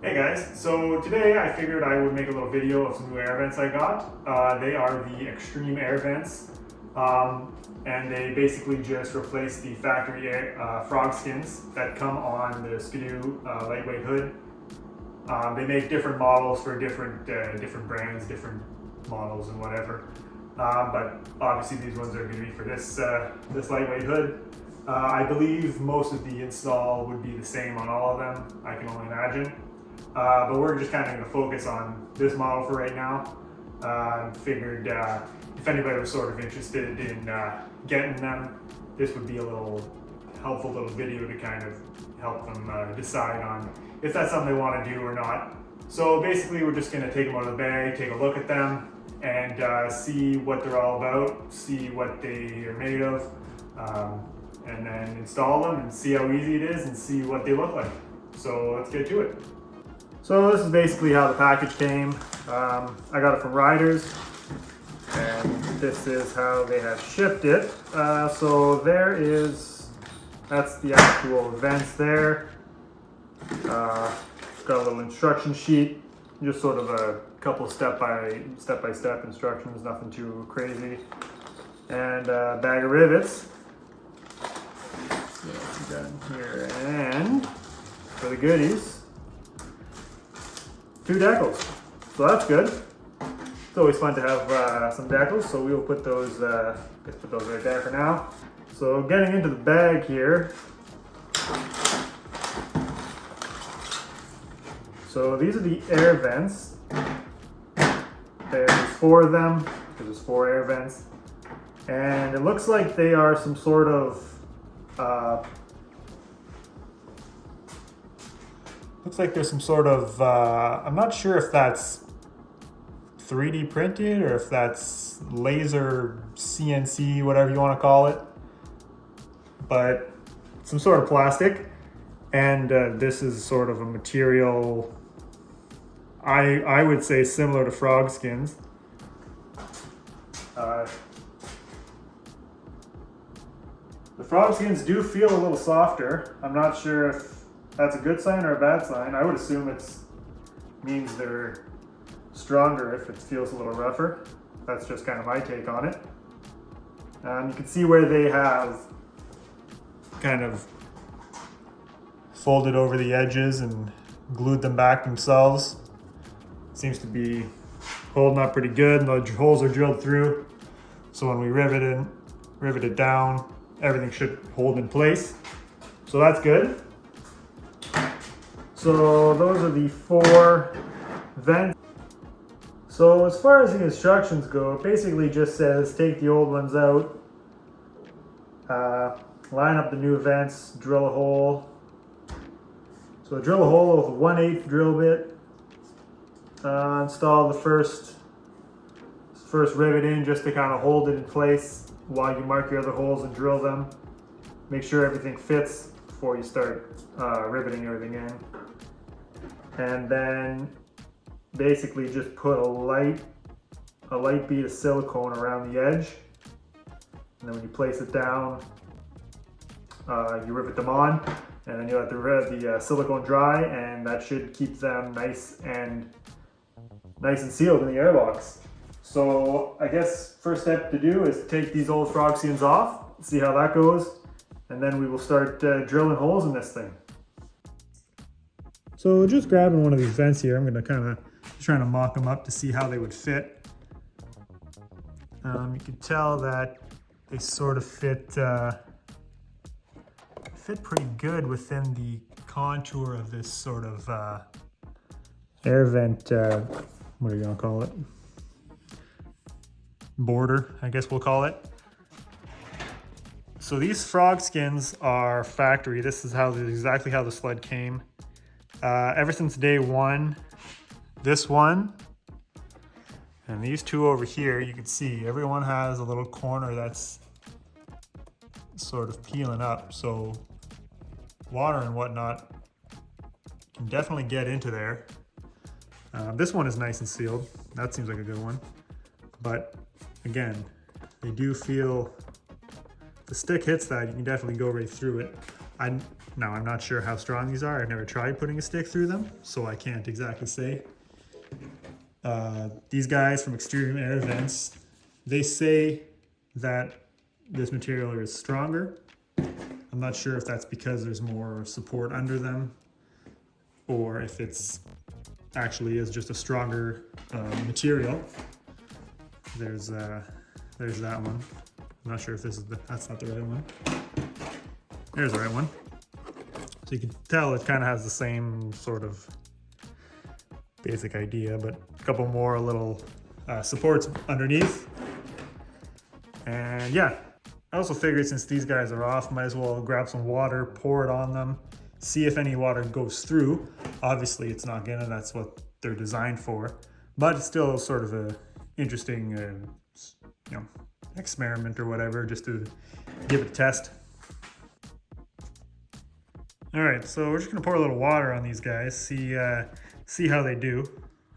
Hey guys, so today I figured I would make a little video of some new air vents I got. They are the Extreme Air Vents, and they basically just replace the factory frog skins that come on the Skidoo lightweight hood. They make different models for different brands, different models and whatever. But obviously these ones are going to be for this lightweight hood. I believe most of the install would be the same on all of them, I can only imagine. But we're just kind of going to focus on this model for right now. Figured if anybody was sort of interested in getting them, this would be a little helpful little video to kind of help them decide on if that's something they want to do or not. So basically we're just going to take them out of the bag, take a look at them, and see what they're all about, see what they are made of, and then install them and see how easy it is and see what they look like. So let's get to it. So this is basically how the package came. I got it from Riders, and this is how they have shipped it. So that's the actual vents there. Got a little instruction sheet, just sort of a couple step-by-step instructions, nothing too crazy. And a bag of rivets. Yeah, got in here. And for the goodies, 2 decals, so that's good. It's always fun to have some decals, so we will put those, put those right there for now. So getting into the bag here. So these are the air vents. There's 4 of them, because there's 4 air vents. And it looks like they are some sort of, looks like there's some sort of, I'm not sure if that's 3D printed or if that's laser CNC, whatever you want to call it. But some sort of plastic. And this is sort of a material, I would say similar to frog skins. The frog skins do feel a little softer. I'm not sure if that's a good sign or a bad sign. I would assume it means they're stronger if it feels a little rougher. That's just kind of my take on it. You can see where they have kind of folded over the edges and glued them back themselves. Seems to be holding up pretty good, and the holes are drilled through. So when we rivet it down, everything should hold in place. So that's good. So those are the 4 vents. So as far as the instructions go, it basically just says take the old ones out, line up the new vents, drill a hole. So drill a hole with a 1/8 drill bit. Install the first rivet in just to kind of hold it in place while you mark your other holes and drill them. Make sure everything fits before you start riveting everything in. And then basically just put a light bead of silicone around the edge. And then when you place it down, you rivet them on, and then you let the silicone dry, and that should keep them nice and sealed in the airbox. So I guess first step to do is take these old frog skins off, see how that goes, and then we will start drilling holes in this thing. So just grabbing one of these vents here, I'm going to kind of trying to mock them up to see how they would fit. You can tell that they sort of fit pretty good within the contour of this sort of air vent, what are you going to call it? Border, I guess we'll call it. So these frog skins are factory. This is exactly how the sled came. Ever since day 1, this one and these 2 over here, you can see everyone has a little corner that's sort of peeling up. So water and whatnot can definitely get into there. This one is nice and sealed. That seems like a good one. But again, they do feel, if the stick hits that, you can definitely go right through it. Now I'm not sure how strong these are. I've never tried putting a stick through them, so I can't exactly say. These guys from Extreme Air Vents, they say that this material is stronger. I'm not sure if that's because there's more support under them, or if it's actually is just a stronger material. There's that one. I'm not sure if this is that's not the right one. There's the right one. So you can tell it kind of has the same sort of basic idea, but a couple more little supports underneath. And yeah, I also figured since these guys are off, might as well grab some water, pour it on them, see if any water goes through. Obviously it's not gonna, that's what they're designed for, but it's still sort of a interesting experiment or whatever, just to give it a test. All right, so we're just gonna pour a little water on these guys, see how they do.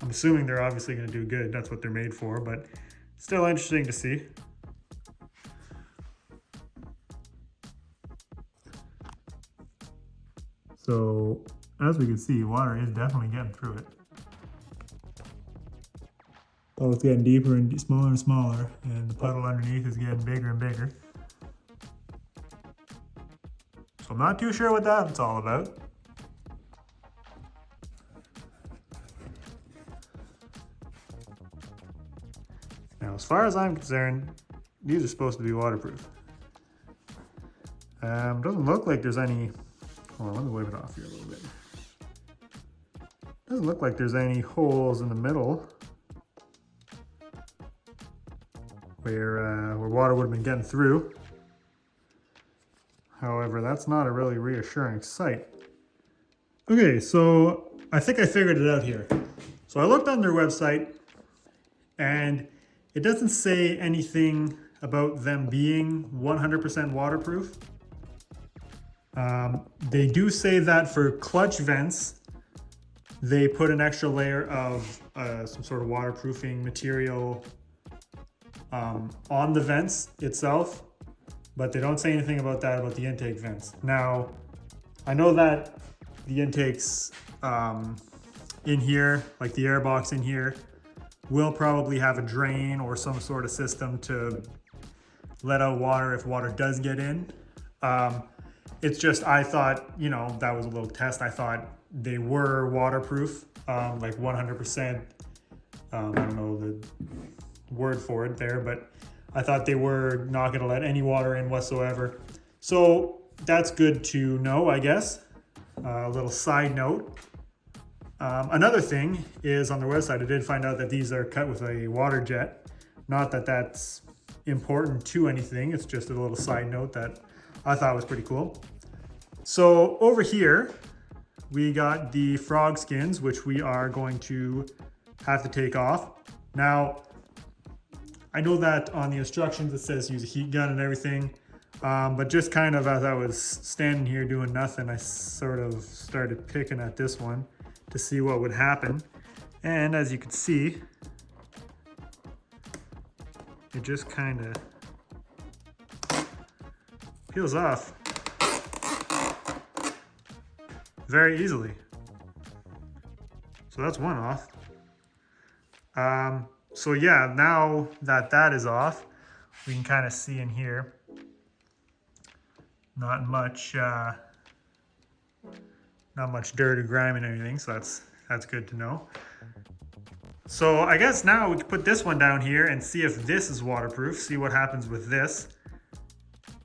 I'm assuming they're obviously gonna do good, that's what they're made for, but still interesting to see. So as we can see, water is definitely getting through it. Oh, it's getting deeper and smaller and smaller, and the puddle underneath is getting bigger and bigger. So I'm not too sure what that's all about. Now, as far as I'm concerned, these are supposed to be waterproof. Doesn't look like there's any. Hold on, let me wave it off here a little bit. Doesn't look like there's any holes in the middle where water would have been getting through. However, that's not a really reassuring sight. Okay, so I think I figured it out here. So I looked on their website, and it doesn't say anything about them being 100% waterproof. They do say that for clutch vents, they put an extra layer of some sort of waterproofing material on the vents itself, but they don't say anything about that about the intake vents. Now, I know that the intakes in here, like the air box in here, will probably have a drain or some sort of system to let out water if water does get in. It's just, I thought, that was a little test. I thought they were waterproof, like 100%. I don't know the word for it there, but I thought they were not going to let any water in whatsoever. So that's good to know, I guess. A little side note. Another thing is on their website, I did find out that these are cut with a water jet. Not that that's important to anything. It's just a little side note that I thought was pretty cool. So over here, we got the frog skins, which we are going to have to take off. Now, I know that on the instructions it says use a heat gun and everything, but just kind of as I was standing here doing nothing, I sort of started picking at this one to see what would happen. And as you can see, it just kind of peels off very easily. So that's one off. So yeah, now that that is off, we can kind of see in here, not much dirt or grime and anything, so that's good to know. So I guess now we can put this one down here and see if this is waterproof, see what happens with this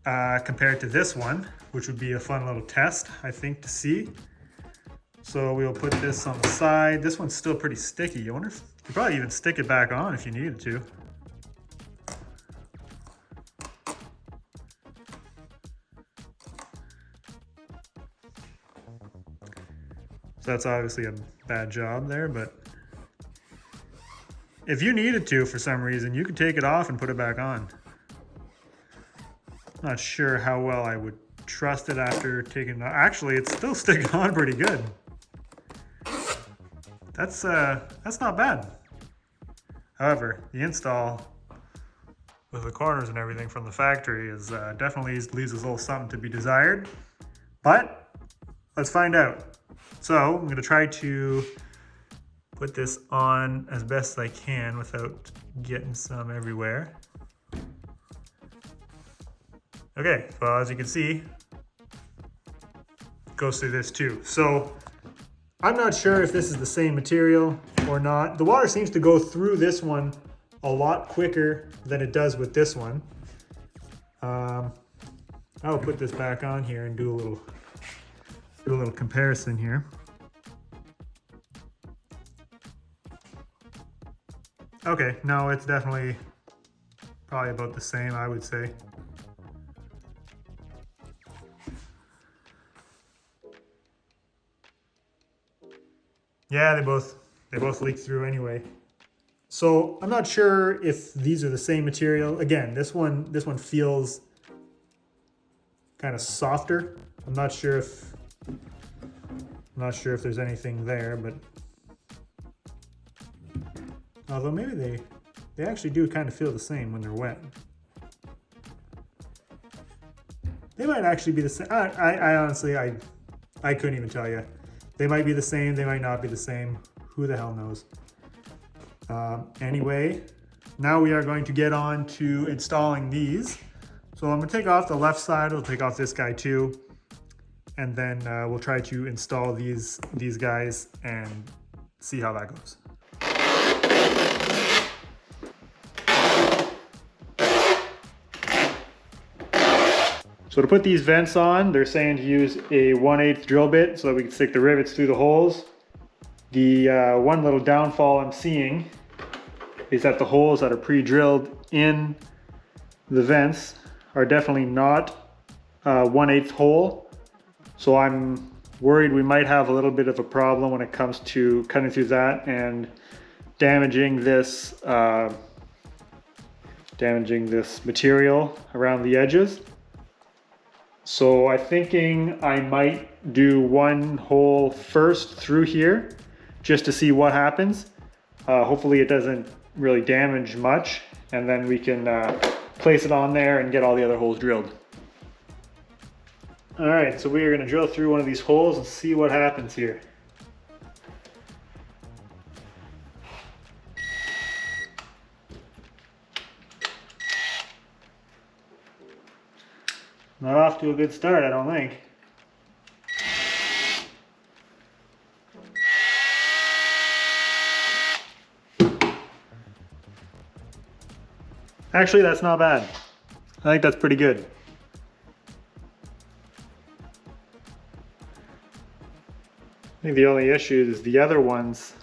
compared to this one, which would be a fun little test, I think, to see. So we'll put this on the side. This one's still pretty sticky. I wonder if you could probably even stick it back on if you needed to. So that's obviously a bad job there, but if you needed to for some reason, you could take it off and put it back on. Not sure how well I would trust it after taking it off. Actually, it's still sticking on pretty good. That's not bad. However, the install with the corners and everything from the factory is definitely leaves a little something to be desired. But let's find out. So I'm going to try to put this on as best I can without getting some everywhere. Okay, well, as you can see, it goes through this too. So I'm not sure if this is the same material or not. The water seems to go through this one a lot quicker than it does with this one. I'll put this back on here and do a little comparison here. Okay, no, it's definitely probably about the same, I would say. Yeah, they both leak through anyway. So I'm not sure if these are the same material. Again, this one feels kind of softer. I'm not sure if there's anything there, but although maybe they actually do kind of feel the same when they're wet. They might actually be the same. I honestly, I couldn't even tell you. They might be the same, they might not be the same. Who the hell knows? Anyway, now we are going to get on to installing these. So I'm gonna take off the left side, I'll take off this guy too. And then we'll try to install these guys and see how that goes. So to put these vents on, they're saying to use a 1/8 drill bit so that we can stick the rivets through the holes. The one little downfall I'm seeing is that the holes that are pre-drilled in the vents are definitely not 1/8 hole. So I'm worried we might have a little bit of a problem when it comes to cutting through that and damaging this material around the edges. So I'm thinking I might do one hole first through here just to see what happens. Hopefully it doesn't really damage much, and then we can place it on there and get all the other holes drilled. All right, so we are gonna drill through one of these holes and see what happens here. Not off to a good start, I don't think. Actually, that's not bad. I think that's pretty good. I think the only issue is the other ones.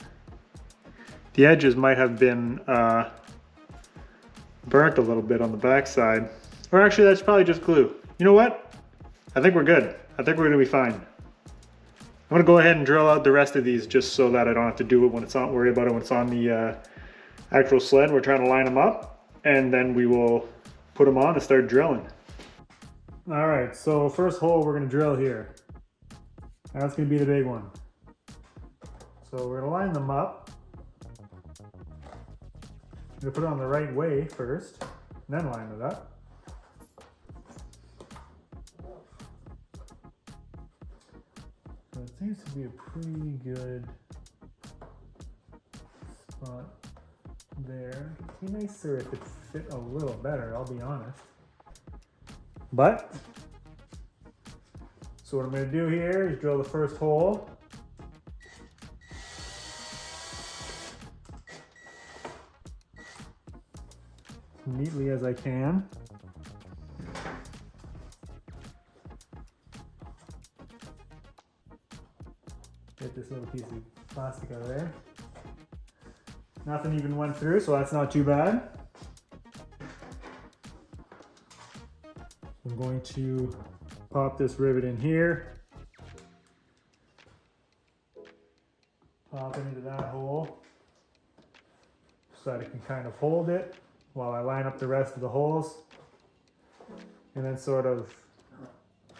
The edges might have been burnt a little bit on the back side. Or actually, that's probably just glue. You know what? I think we're good. I think we're gonna be fine. I'm gonna go ahead and drill out the rest of these just so that I don't have to do it when it's not worried about it when it's on the actual sled. We're trying to line them up, and then we will put them on and start drilling. All right, so first hole we're gonna drill here. That's gonna be the big one. So we're gonna line them up. I'm gonna put it on the right way first, and then line it up. So it seems to be a pretty good spot there. It'd be nicer if it fit a little better, I'll be honest. But, so what I'm gonna do here is drill the first hole. As neatly as I can. Get this little piece of plastic out of there. Nothing even went through, so that's not too bad. I'm going to pop this rivet in here. Pop it into that hole so that it can kind of hold it while I line up the rest of the holes. And then sort of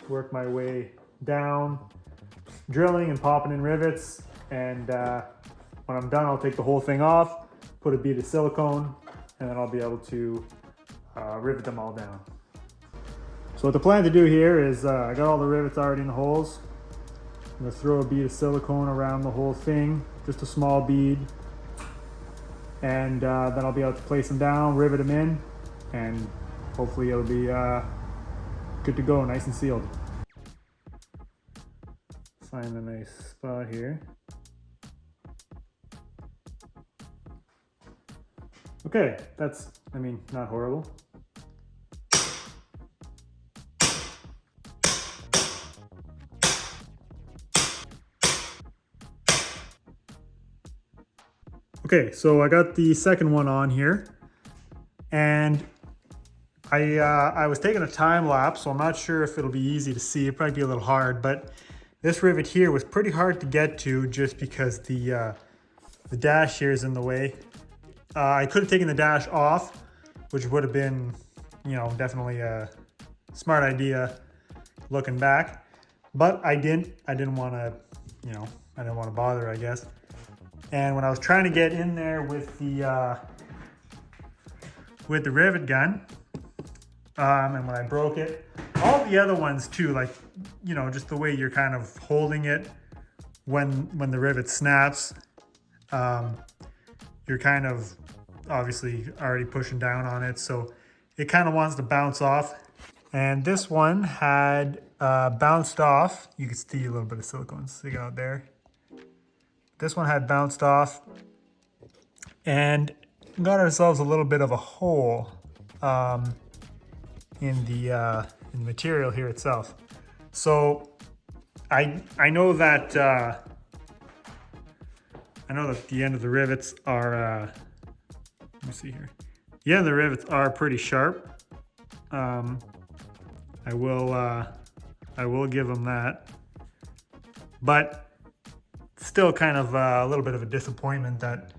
work my way down, drilling and popping in rivets. And when I'm done, I'll take the whole thing off, put a bead of silicone, and then I'll be able to rivet them all down. So what the plan to do here is I got all the rivets already in the holes. I'm gonna throw a bead of silicone around the whole thing, just a small bead. And then I'll be able to place them down, rivet them in, and hopefully it'll be good to go, nice and sealed. Find a nice spot here. Okay, that's, I mean, not horrible. Okay, so I got the second one on here, and I was taking a time lapse, so I'm not sure if it'll be easy to see. It might be a little hard, but this rivet here was pretty hard to get to just because the dash here is in the way. I could have taken the dash off, which would have been, you know, definitely a smart idea looking back, but I didn't. I didn't want to, you know, I didn't want to bother, I guess. And when I was trying to get in there with the rivet gun, and when I broke it, all the other ones too, like, you know, just the way you're kind of holding it when the rivet snaps, you're kind of obviously already pushing down on it, so it kind of wants to bounce off. And this one had bounced off. You can see a little bit of silicone sticking out there. This one had bounced off and got ourselves a little bit of a hole in the material here itself. So I know that the end of the rivets are let me see here. The end of the rivets are pretty sharp. I will give them that, but still kind of a little bit of a disappointment that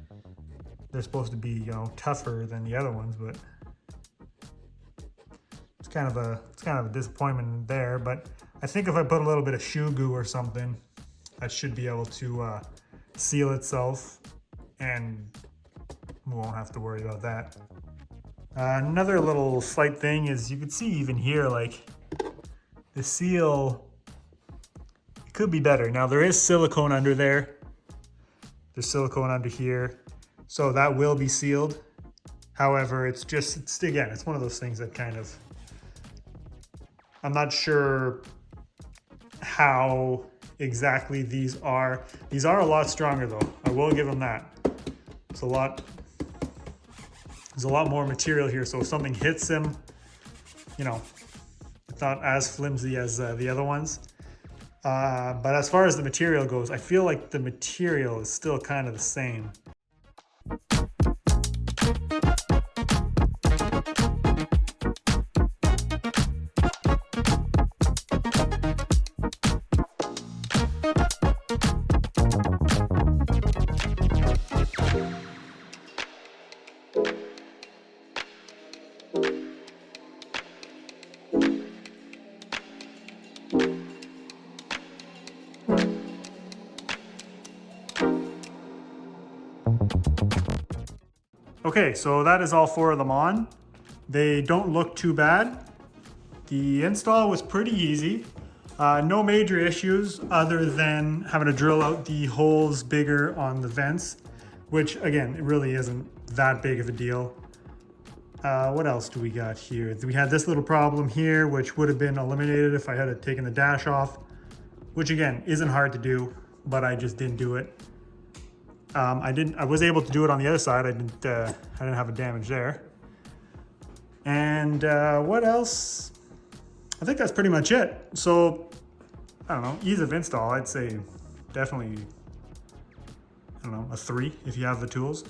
they're supposed to be, you know, tougher than the other ones, but it's kind of a disappointment there. But I think if I put a little bit of shoe goo or something, that should be able to seal itself, and we won't have to worry about that. Another little slight thing is you can see even here, like, the seal could be better. Now there is silicone under there. There's silicone under here, so that will be sealed. However, it's again, it's one of those things that kind of, I'm not sure how exactly these are. These are a lot stronger though. I will give them that. There's a lot more material here, so if something hits them, you know, it's not as flimsy as the other ones. But as far as the material goes, I feel like the material is still kind of the same. Okay, so that is all 4 of them on. They don't look too bad. The install was pretty easy. No major issues other than having to drill out the holes bigger on the vents, which again, it really isn't that big of a deal. What else do we got here? We had this little problem here, which would have been eliminated if I had taken the dash off, which again, isn't hard to do, but I just didn't do it. I was able to do it on the other side. I didn't have a damage there. And what else? I think that's pretty much it. So, I don't know, ease of install, I'd say definitely, I don't know, a 3 if you have the tools.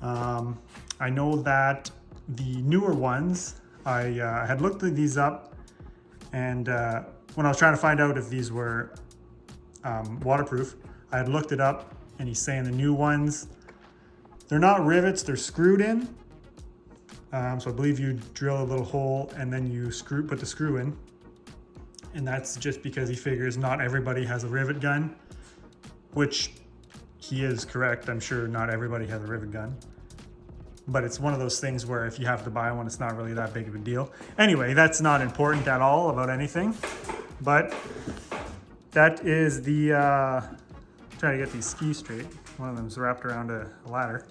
I know that the newer ones, I had looked these up, and when I was trying to find out if these were waterproof, I had looked it up, and he's saying the new ones, they're not rivets, they're screwed in. So I believe you drill a little hole and then you put the screw in. And that's just because he figures not everybody has a rivet gun, which he is correct. I'm sure not everybody has a rivet gun. but it's one of those things where if you have to buy one, it's not really that big of a deal. Anyway, that's not important at all about anything, but that is the, trying to get these skis straight. One of them's wrapped around a ladder.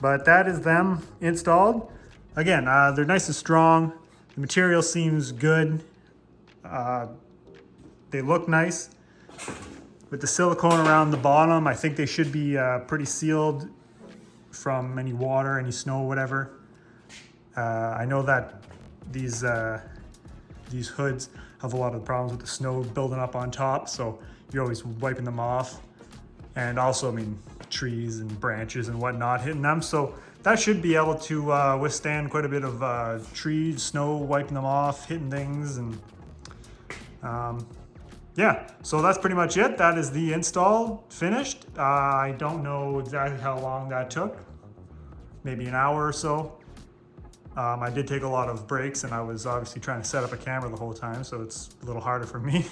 But that is them installed. Again, they're nice and strong. The material seems good. They look nice. With the silicone around the bottom, I think they should be pretty sealed from any water, any snow, whatever. I know that these hoods have a lot of problems with the snow building up on top, so you're always wiping them off. And also, I mean, trees and branches and whatnot hitting them, so that should be able to withstand quite a bit of trees, snow, wiping them off, hitting things, and yeah, so that's pretty much it. That is the install finished. I don't know exactly how long that took, maybe an hour or so. I did take a lot of breaks, and I was obviously trying to set up a camera the whole time, so it's a little harder for me,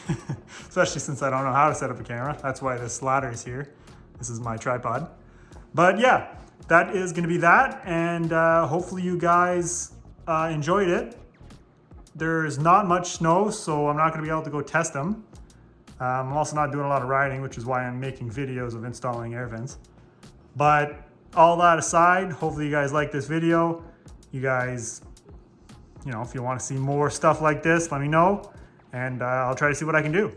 especially since I don't know how to set up a camera. That's why this ladder is here. This is my tripod. But yeah, that is gonna be that, and hopefully you guys enjoyed it. There's not much snow, so I'm not gonna be able to go test them. I'm also not doing a lot of riding, which is why I'm making videos of installing air vents. But all that aside, hopefully you guys like this video. You guys, you know, if you want to see more stuff like this, let me know, and I'll try to see what I can do.